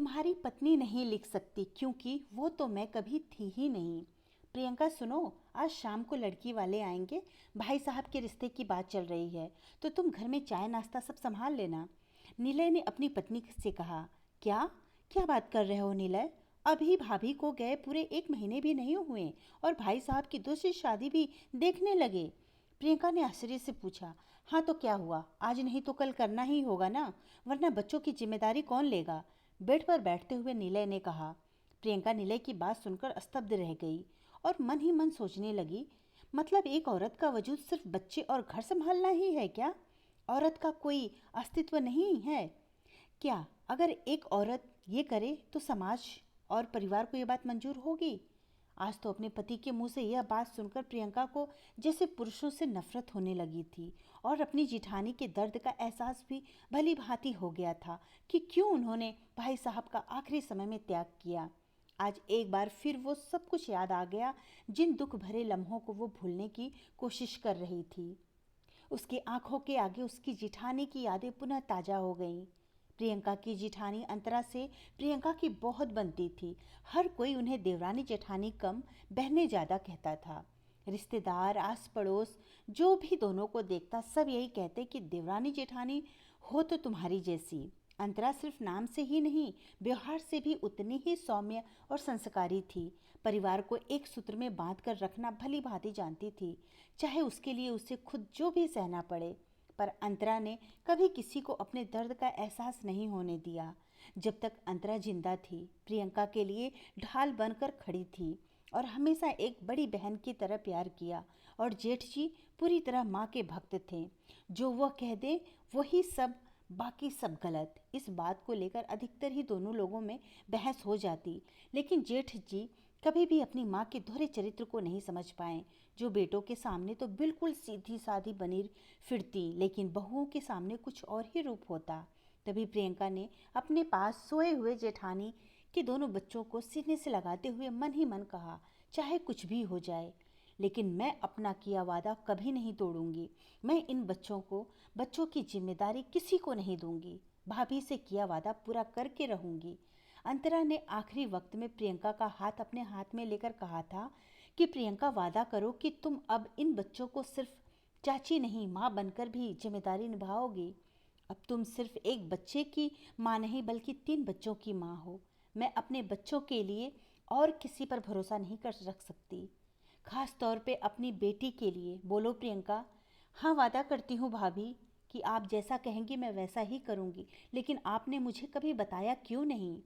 तुम्हारी पत्नी नहीं लिख सकती क्योंकि वो तो मैं कभी थी ही नहीं। प्रियंका सुनो, आज शाम को लड़की वाले आएंगे। भाई साहब के रिश्ते की बात चल रही है, तो तुम घर में चाय नाश्ता सब संभाल लेना। निलय ने अपनी पत्नी से कहा। क्या क्या बात कर रहे हो निलय? अभी भाभी को गए पूरे 1 महीने भी नहीं हुए और भाई साहब की दूसरी शादी भी देखने लगे। प्रियंका ने आश्चर्य से पूछा। हाँ तो क्या हुआ, आज नहीं तो कल करना ही होगा ना, वरना बच्चों की जिम्मेदारी कौन लेगा? बेड पर बैठते हुए निलय ने कहा। प्रियंका निलय की बात सुनकर स्तब्ध रह गई और मन ही मन सोचने लगी, मतलब एक औरत का वजूद सिर्फ बच्चे और घर संभालना ही है क्या? औरत का कोई अस्तित्व नहीं है क्या? अगर एक औरत ये करे तो समाज और परिवार को ये बात मंजूर होगी? आज तो अपने पति के मुंह से यह बात सुनकर प्रियंका को जैसे पुरुषों से नफरत होने लगी थी और अपनी जिठानी के दर्द का एहसास भी भली भांति हो गया था कि क्यों उन्होंने भाई साहब का आखिरी समय में त्याग किया। आज एक बार फिर वो सब कुछ याद आ गया जिन दुख भरे लम्हों को वो भूलने की कोशिश कर रही थी। उसकी आंखों के आगे उसकी जिठानी की यादें पुनः ताजा हो गईं। प्रियंका की जिठानी अंतरा से प्रियंका की बहुत बनती थी। हर कोई उन्हें देवरानी जेठानी कम बहनें ज़्यादा कहता था। रिश्तेदार, आस पड़ोस जो भी दोनों को देखता सब यही कहते कि देवरानी जेठानी हो तो तुम्हारी जैसी। अंतरा सिर्फ नाम से ही नहीं, व्यवहार से भी उतनी ही सौम्य और संस्कारी थी। परिवार को एक सूत्र में बांध कर रखना भली भांति जानती थी, चाहे उसके लिए उसे खुद जो भी सहना पड़े। पर अंतरा ने कभी किसी को अपने दर्द का एहसास नहीं होने दिया। जब तक अंतरा जिंदा थी, प्रियंका के लिए ढाल बनकर खड़ी थी और हमेशा एक बड़ी बहन की तरह प्यार किया। और जेठ जी पूरी तरह माँ के भक्त थे। जो वह कह दे वही सब, बाकी सब गलत। इस बात को लेकर अधिकतर ही दोनों लोगों में बहस हो जाती, लेकिन जेठ जी कभी भी अपनी माँ के दोहरे चरित्र को नहीं समझ पाए, जो बेटों के सामने तो बिल्कुल सीधी सादी बनी फिरती, लेकिन बहुओं के सामने कुछ और ही रूप होता। तभी प्रियंका ने अपने पास सोए हुए जेठानी के दोनों बच्चों को सीने से लगाते हुए मन ही मन कहा, चाहे कुछ भी हो जाए, लेकिन मैं अपना किया वादा कभी नहीं तोड़ूंगी। मैं इन बच्चों की जिम्मेदारी किसी को नहीं दूंगी। भाभी से किया वादा पूरा करके रहूंगी। अंतरा ने आखिरी वक्त में प्रियंका का हाथ अपने हाथ में लेकर कहा था कि प्रियंका वादा करो कि तुम अब इन बच्चों को सिर्फ चाची नहीं माँ बनकर भी जिम्मेदारी निभाओगी। अब तुम सिर्फ एक बच्चे की माँ नहीं बल्कि 3 बच्चों की माँ हो। मैं अपने बच्चों के लिए और किसी पर भरोसा नहीं कर रख सकती, खास तौर पे अपनी बेटी के लिए। बोलो प्रियंका। हाँ, वादा करती हूँ भाभी कि आप जैसा कहेंगी मैं वैसा ही करूँगी, लेकिन आपने मुझे कभी बताया क्यों नहीं?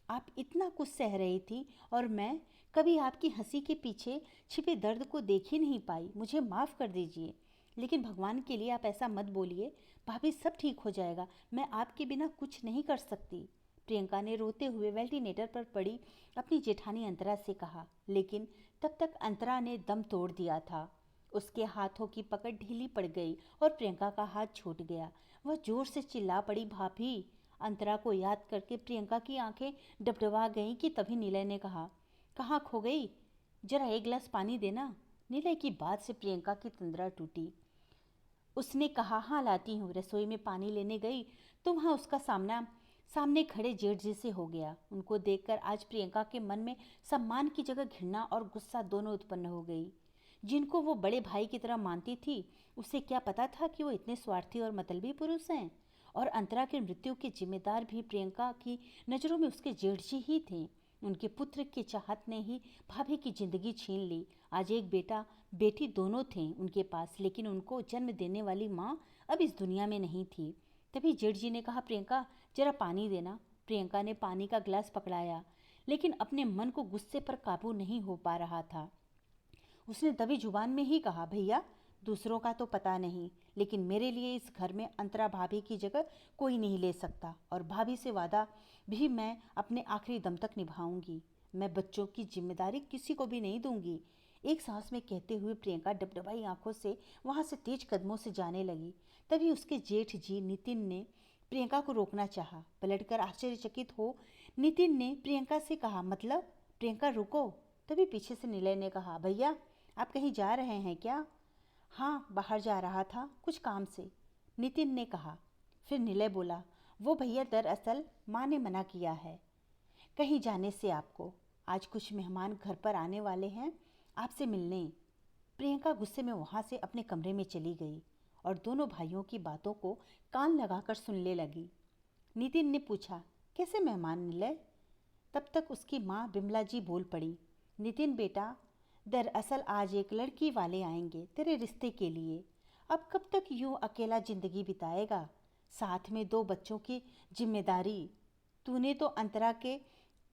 आप इतना कुछ सह रही थी और मैं कभी आपकी हंसी के पीछे छिपे दर्द को देख ही नहीं पाई। मुझे माफ़ कर दीजिए, लेकिन भगवान के लिए आप ऐसा मत बोलिए। भाभी सब ठीक हो जाएगा, मैं आपके बिना कुछ नहीं कर सकती। प्रियंका ने रोते हुए वेंटिलेटर पर पड़ी अपनी जेठानी अंतरा से कहा, लेकिन तब तक अंतरा ने दम तोड़ दिया था। उसके हाथों की पकड़ ढीली पड़ गई और प्रियंका का हाथ छूट गया। वह जोर से चिल्ला पड़ी, भाभी। अंतरा को याद करके प्रियंका की आंखें डबडबा गईं कि तभी निलय ने कहा, कहाँ खो गई? जरा एक गिलास पानी देना। निलय की बात से प्रियंका की तंद्रा टूटी। उसने कहा, हाँ लाती हूँ। रसोई में पानी लेने गई तो वहाँ उसका सामने खड़े जेठ जी से हो गया। उनको देखकर आज प्रियंका के मन में सम्मान की जगह घृणा और गुस्सा दोनों उत्पन्न हो गई। जिनको वो बड़े भाई की तरह मानती थी, उसे क्या पता था कि वो इतने स्वार्थी और मतलबी पुरुष हैं? और अंतरा की मृत्यु के जिम्मेदार भी प्रियंका की नज़रों में उसके जेठ जी ही थे। उनके पुत्र की चाहत ने ही भाभी की जिंदगी छीन ली। आज एक बेटा बेटी दोनों थे उनके पास, लेकिन उनको जन्म देने वाली माँ अब इस दुनिया में नहीं थी। तभी जेठ जी ने कहा, प्रियंका जरा पानी देना। प्रियंका ने पानी का गिलास पकड़ाया, लेकिन अपने मन को गुस्से पर काबू नहीं हो पा रहा था। उसने दबी जुबान में ही कहा, भैया दूसरों का तो पता नहीं, लेकिन मेरे लिए इस घर में अंतरा भाभी की जगह कोई नहीं ले सकता, और भाभी से वादा भी मैं अपने आखिरी दम तक निभाऊंगी। मैं बच्चों की जिम्मेदारी किसी को भी नहीं दूंगी। एक सांस में कहते हुए प्रियंका डबडबाई आंखों से वहां से तेज कदमों से जाने लगी। तभी उसके जेठ जी नितिन ने प्रियंका को रोकना चाहा। पलटकर आश्चर्यचकित हो नितिन ने प्रियंका से कहा, मतलब? प्रियंका रुको। तभी पीछे से निलय ने कहा, भैया आप कहीं जा रहे हैं क्या? हाँ, बाहर जा रहा था कुछ काम से, नितिन ने कहा। फिर निलय बोला, वो भैया दरअसल माँ ने मना किया है। कहीं जाने से आपको। आज कुछ मेहमान घर पर आने वाले हैं आपसे मिलने। प्रियंका गुस्से में वहाँ से अपने कमरे में चली गई और दोनों भाइयों की बातों को कान लगाकर सुनने लगी। नितिन ने पूछा, कैसे मेहमान मिले? तब तक उसकी माँ बिमला जी बोल पड़ी, नितिन बेटा, दरअसल आज एक लड़की वाले आएंगे तेरे रिश्ते के लिए। अब कब तक यूं अकेला जिंदगी बिताएगा, साथ में 2 बच्चों की जिम्मेदारी। तूने तो अंतरा के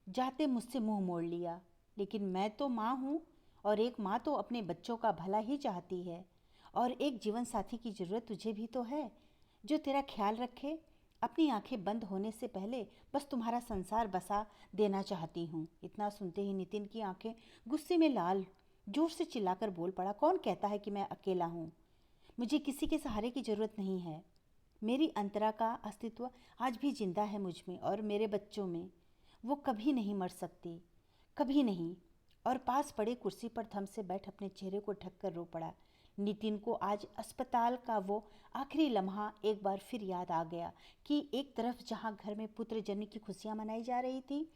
जाते मुझसे मुंह मोड़ लिया, लेकिन मैं तो माँ हूँ और एक माँ तो अपने बच्चों का भला ही चाहती है। और एक जीवन साथी की ज़रूरत तुझे भी तो है, जो तेरा ख्याल रखे। अपनी आंखें बंद होने से पहले बस तुम्हारा संसार बसा देना चाहती हूँ। इतना सुनते ही नितिन की आंखें गुस्से में लाल, जोर से चिल्लाकर बोल पड़ा, कौन कहता है कि मैं अकेला हूँ? मुझे किसी के सहारे की ज़रूरत नहीं है। मेरी अंतरा का अस्तित्व आज भी जिंदा है मुझ में और मेरे बच्चों में। वो कभी नहीं मर सकती, कभी नहीं। और पास पड़े कुर्सी पर थम से बैठ अपने चेहरे को ढक कर रो पड़ा। नितिन को आज अस्पताल का वो आखिरी लम्हा एक बार फिर याद आ गया कि एक तरफ जहाँ घर में पुत्र जन्म की खुशियाँ मनाई जा रही थी,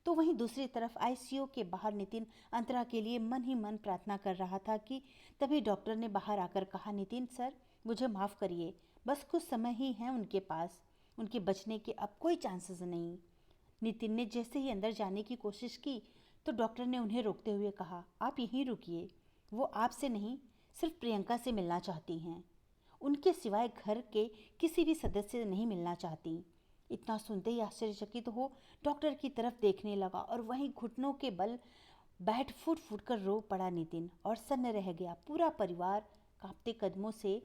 तो वहीं दूसरी तरफ आईसीयू के बाहर नितिन अंतरा के लिए मन ही मन प्रार्थना कर रहा था कि तभी डॉक्टर ने बाहर आकर कहा, नितिन सर, मुझे माफ़ करिए, बस कुछ समय ही है उनके पास, उनके बचने के अब कोई चांसेस नहीं। नितिन ने जैसे ही अंदर जाने की कोशिश की तो डॉक्टर ने उन्हें रोकते हुए कहा, आप यहीं रुकिए, वो आपसे नहीं सिर्फ प्रियंका से मिलना चाहती हैं, उनके सिवाय घर के किसी भी सदस्य से नहीं मिलना चाहती। इतना सुनते ही आश्चर्यचकित हो डॉक्टर की तरफ देखने लगा और वहीं घुटनों के बल बैठ फूट फूट कर रो पड़ा नितिन और सन्न रह गया। पूरा परिवार कांपते कदमों से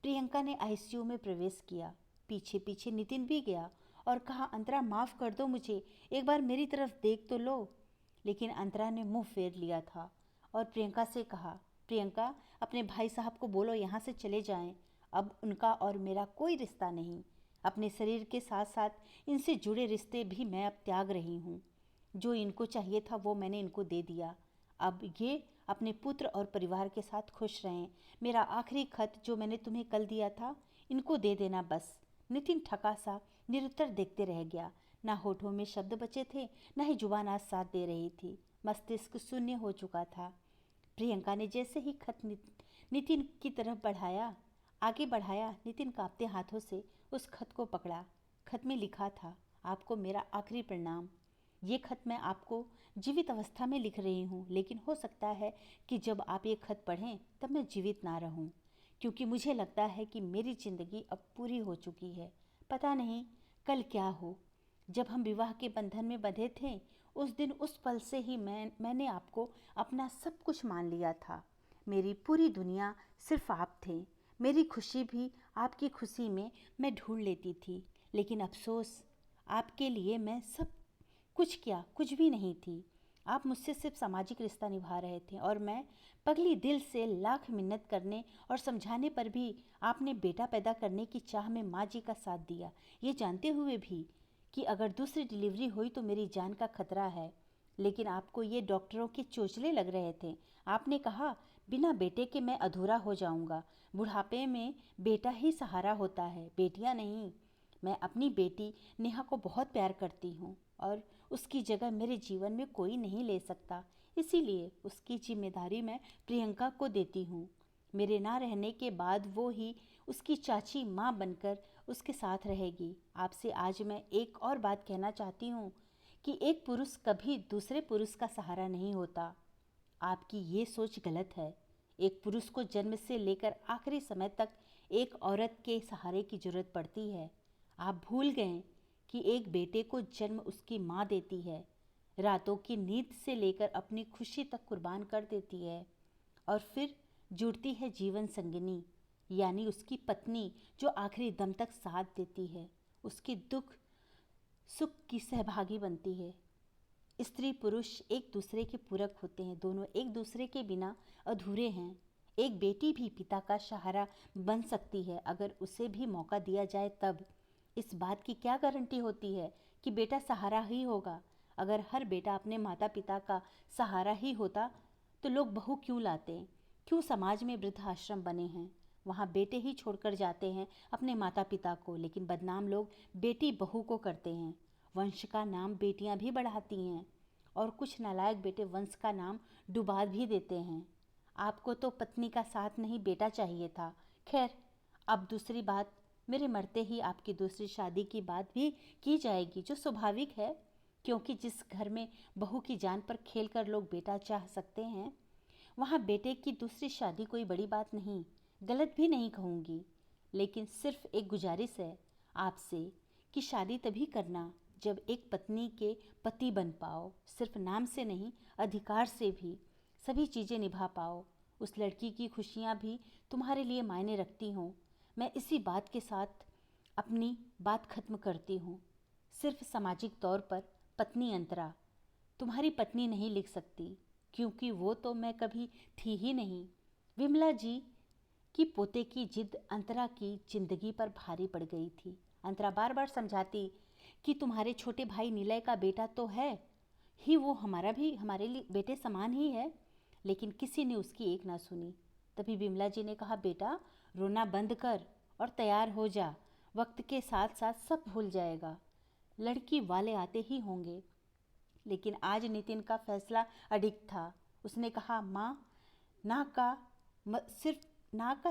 प्रियंका ने आईसीयू में प्रवेश किया। पीछे पीछे नितिन भी गया और कहा, अंतरा माफ़ कर दो मुझे, एक बार मेरी तरफ देख तो लो। लेकिन अंतरा ने मुंह फेर लिया था और प्रियंका से कहा, प्रियंका, अपने भाई साहब को बोलो यहाँ से चले जाएं, अब उनका और मेरा कोई रिश्ता नहीं। अपने शरीर के साथ साथ इनसे जुड़े रिश्ते भी मैं अब त्याग रही हूँ। जो इनको चाहिए था वो मैंने इनको दे दिया। अब ये अपने पुत्र और परिवार के साथ खुश रहें। मेरा आखिरी खत जो मैंने तुम्हें कल दिया था, इनको दे देना बस। नितिन थका सा निरुत्तर देखते रह गया। ना होठों में शब्द बचे थे, ना ही जुबान आज साथ दे रही थी। मस्तिष्क शून्य हो चुका था। प्रियंका ने जैसे ही खत नितिन की तरफ आगे बढ़ाया, नितिन कांपते हाथों से उस खत को पकड़ा। खत में लिखा था, आपको मेरा आखिरी प्रणाम। ये खत मैं आपको जीवित अवस्था में लिख रही हूँ, लेकिन हो सकता है कि जब आप ये खत पढ़ें तब मैं जीवित ना रहूँ, क्योंकि मुझे लगता है कि मेरी ज़िंदगी अब पूरी हो चुकी है। पता नहीं कल क्या हो। जब हम विवाह के बंधन में बंधे थे, उस दिन उस पल से ही मैंने आपको अपना सब कुछ मान लिया था। मेरी पूरी दुनिया सिर्फ आप थे। मेरी खुशी भी आपकी खुशी में मैं ढूंढ लेती थी, लेकिन अफसोस, आपके लिए मैं सब कुछ क्या कुछ भी नहीं थी। आप मुझसे सिर्फ सामाजिक रिश्ता निभा रहे थे और मैं पगली दिल से लाख मिन्नत करने और समझाने पर भी आपने बेटा पैदा करने की चाह में माँ जी का साथ दिया, ये जानते हुए भी कि अगर दूसरी डिलीवरी हुई तो मेरी जान का खतरा है। लेकिन आपको ये डॉक्टरों के चोचले लग रहे थे। आपने कहा, बिना बेटे के मैं अधूरा हो जाऊंगा। बुढ़ापे में बेटा ही सहारा होता है, बेटियां नहीं। मैं अपनी बेटी नेहा को बहुत प्यार करती हूँ और उसकी जगह मेरे जीवन में कोई नहीं ले सकता, इसीलिए उसकी जिम्मेदारी मैं प्रियंका को देती हूँ। मेरे ना रहने के बाद वो ही उसकी चाची माँ बनकर उसके साथ रहेगी। आपसे आज मैं एक और बात कहना चाहती हूँ कि एक पुरुष कभी दूसरे पुरुष का सहारा नहीं होता। आपकी ये सोच गलत है। एक पुरुष को जन्म से लेकर आखिरी समय तक एक औरत के सहारे की जरूरत पड़ती है। आप भूल गए कि एक बेटे को जन्म उसकी माँ देती है, रातों की नींद से लेकर अपनी खुशी तक कुर्बान कर देती है, और फिर जुड़ती है जीवन संगिनी, यानी उसकी पत्नी, जो आखिरी दम तक साथ देती है, उसके दुख सुख की सहभागी बनती है। स्त्री पुरुष एक दूसरे के पूरक होते हैं, दोनों एक दूसरे के बिना अधूरे हैं। एक बेटी भी पिता का सहारा बन सकती है अगर उसे भी मौका दिया जाए तब। इस बात की क्या गारंटी होती है कि बेटा सहारा ही होगा? अगर हर बेटा अपने माता पिता का सहारा ही होता तो लोग बहू क्यों लाते? क्यों समाज में वृद्धाश्रम बने हैं? वहाँ बेटे ही छोड़कर जाते हैं अपने माता पिता को, लेकिन बदनाम लोग बेटी बहू को करते हैं। वंश का नाम बेटियां भी बढ़ाती हैं और कुछ नालायक बेटे वंश का नाम डुबा भी देते हैं। आपको तो पत्नी का साथ नहीं बेटा चाहिए था। खैर, अब दूसरी बात, मेरे मरते ही आपकी दूसरी शादी की बात भी की जाएगी, जो स्वाभाविक है, क्योंकि जिस घर में बहू की जान पर खेल कर लोग बेटा चाह सकते हैं, वहाँ बेटे की दूसरी शादी कोई बड़ी बात नहीं, गलत भी नहीं कहूँगी। लेकिन सिर्फ एक गुजारिश है आपसे कि शादी तभी करना जब एक पत्नी के पति बन पाओ, सिर्फ नाम से नहीं, अधिकार से भी सभी चीज़ें निभा पाओ, उस लड़की की खुशियाँ भी तुम्हारे लिए मायने रखती हों। मैं इसी बात के साथ अपनी बात खत्म करती हूँ। सिर्फ सामाजिक तौर पर पत्नी अंतरा तुम्हारी पत्नी नहीं लिख सकती, क्योंकि वो तो मैं कभी थी ही नहीं। विमला जी की पोते की जिद अंतरा की जिंदगी पर भारी पड़ गई थी। अंतरा बार बार समझाती कि तुम्हारे छोटे भाई निलय का बेटा तो है ही, वो हमारा भी हमारे लिए बेटे समान ही है, लेकिन किसी ने उसकी एक ना सुनी। तभी विमला जी ने कहा, बेटा रोना बंद कर और तैयार हो जा, वक्त के साथ साथ सब भूल जाएगा, लड़की वाले आते ही होंगे। लेकिन आज नितिन का फैसला अडिग था। उसने कहा, माँ, ना का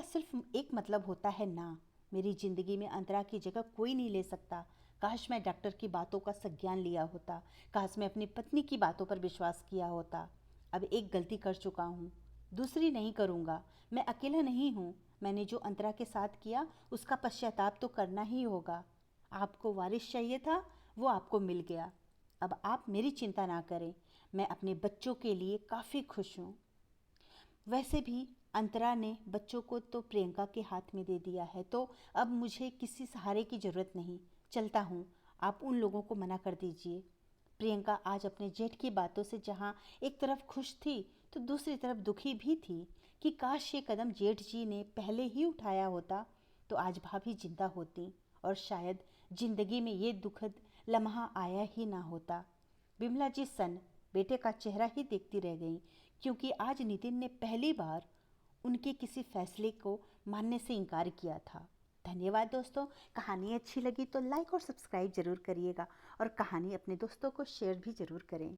सिर्फ एक मतलब होता है ना। मेरी जिंदगी में अंतरा की जगह कोई नहीं ले सकता। काश मैं डॉक्टर की बातों का संज्ञान लिया होता, काश मैं अपनी पत्नी की बातों पर विश्वास किया होता। अब एक गलती कर चुका हूँ, दूसरी नहीं करूँगा। मैं अकेला नहीं हूँ, मैंने जो अंतरा के साथ किया उसका पश्चाताप तो करना ही होगा। आपको वारिस चाहिए था, वो आपको मिल गया। अब आप मेरी चिंता ना करें, मैं अपने बच्चों के लिए काफ़ी खुश हूँ। वैसे भी अंतरा ने बच्चों को तो प्रियंका के हाथ में दे दिया है, तो अब मुझे किसी सहारे की ज़रूरत नहीं। चलता हूँ, आप उन लोगों को मना कर दीजिए। प्रियंका आज अपने जेठ की बातों से जहाँ एक तरफ खुश थी तो दूसरी तरफ दुखी भी थी कि काश ये कदम जेठ जी ने पहले ही उठाया होता तो आज भाभी जिंदा होती और शायद जिंदगी में ये दुखद लम्हा आया ही ना होता। बिमला जी सन बेटे का चेहरा ही देखती रह गईं, क्योंकि आज नितिन ने पहली बार उनके किसी फैसले को मानने से इनकार किया था। धन्यवाद दोस्तों। कहानी अच्छी लगी तो लाइक और सब्सक्राइब ज़रूर करिएगा और कहानी अपने दोस्तों को शेयर भी ज़रूर करें।